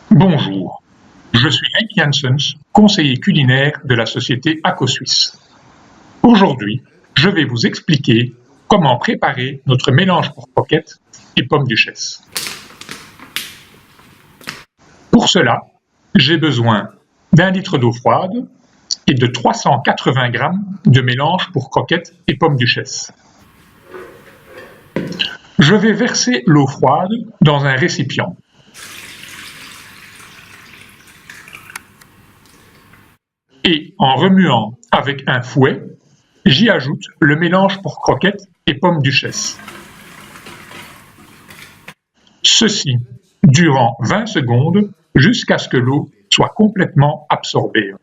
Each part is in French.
Bonjour, je suis Henk Janssens, conseiller culinaire de la société AcoSuisse. Aujourd'hui, je vais vous expliquer comment préparer notre mélange pour croquettes et pommes duchesse. Pour cela, j'ai besoin d'1 litre d'eau froide et de 380 g de mélange pour croquettes et pommes duchesse. Je vais verser l'eau froide dans un récipient. Et en remuant avec un fouet, j'y ajoute le mélange pour croquettes et pommes duchesse. Ceci durant 20 secondes jusqu'à ce que l'eau soit complètement absorbée.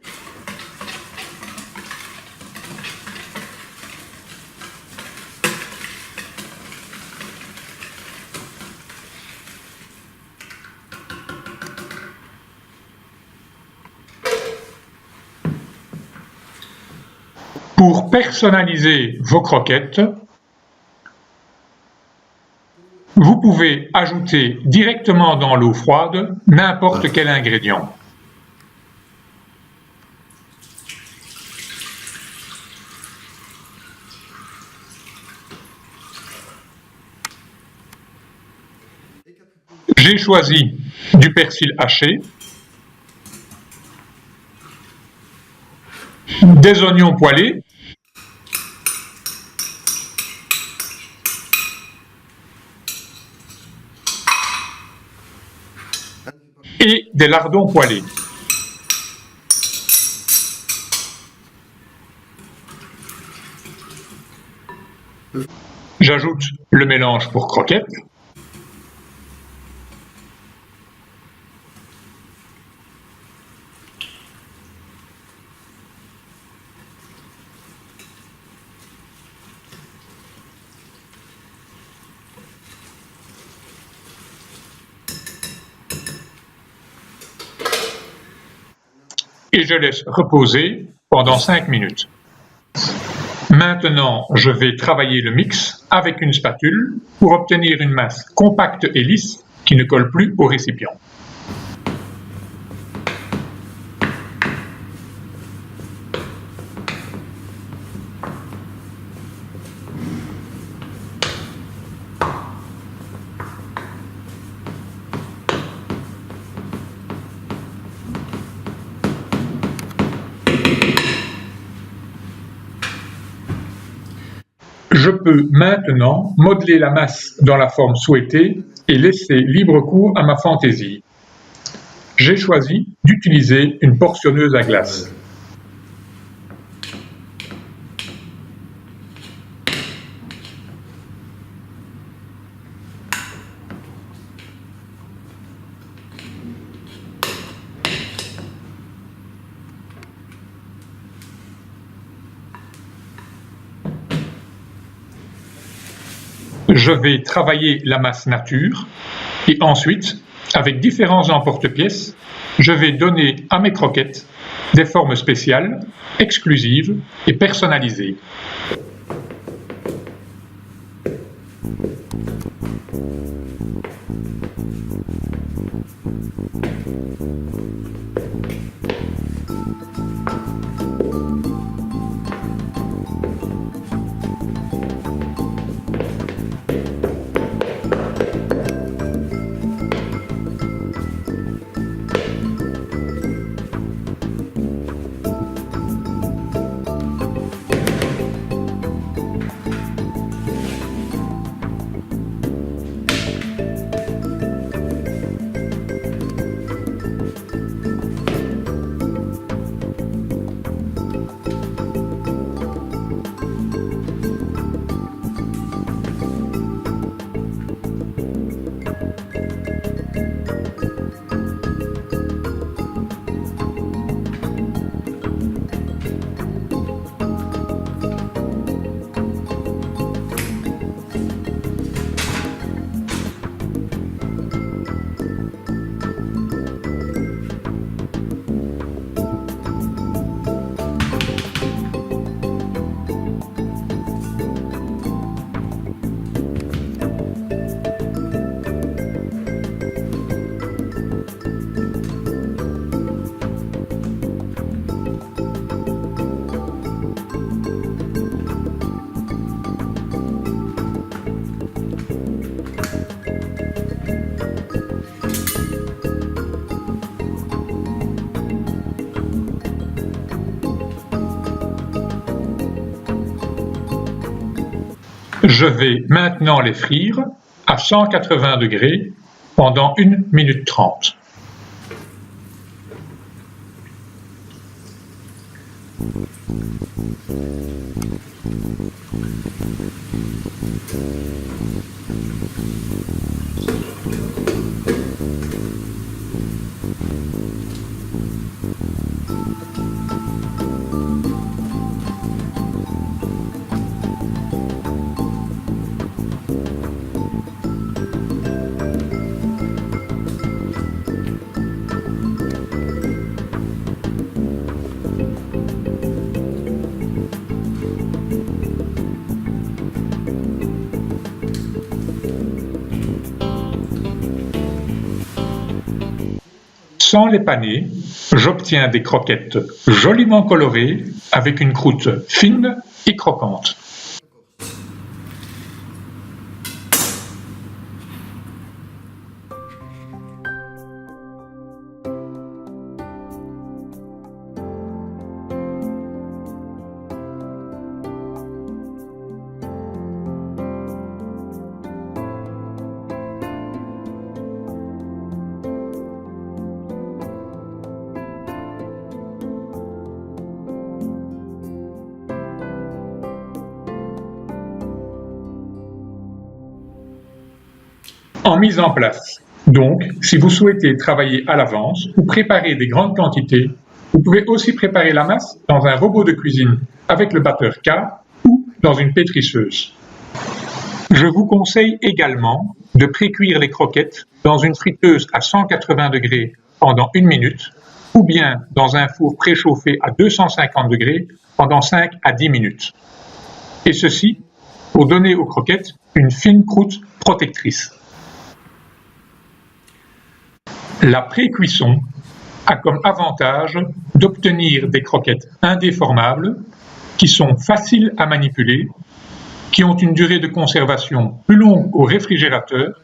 Pour personnaliser vos croquettes, vous pouvez ajouter directement dans l'eau froide n'importe quel ingrédient. J'ai choisi du persil haché, des oignons poêlés, et des lardons poêlés. J'ajoute le mélange pour croquettes. Et je laisse reposer pendant 5 minutes. Maintenant, je vais travailler le mix avec une spatule pour obtenir une masse compacte et lisse qui ne colle plus au récipient. Je peux maintenant modeler la masse dans la forme souhaitée et laisser libre cours à ma fantaisie. J'ai choisi d'utiliser une portionneuse à glace. Je vais travailler la masse nature et ensuite, avec différents emporte-pièces, je vais donner à mes croquettes des formes spéciales, exclusives et personnalisées. Je vais maintenant les frire à 180 degrés pendant 1 minute 30. Sans les paner, j'obtiens des croquettes joliment colorées avec une croûte fine et croquante. En mise en place. Donc, si vous souhaitez travailler à l'avance ou préparer des grandes quantités, vous pouvez aussi préparer la masse dans un robot de cuisine avec le batteur K ou dans une pétrisseuse. Je vous conseille également de pré-cuire les croquettes dans une friteuse à 180 degrés pendant 1 minute ou bien dans un four préchauffé à 250 degrés pendant 5 à 10 minutes. Et ceci pour donner aux croquettes une fine croûte protectrice. La pré-cuisson a comme avantage d'obtenir des croquettes indéformables qui sont faciles à manipuler, qui ont une durée de conservation plus longue au réfrigérateur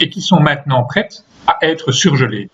et qui sont maintenant prêtes à être surgelées.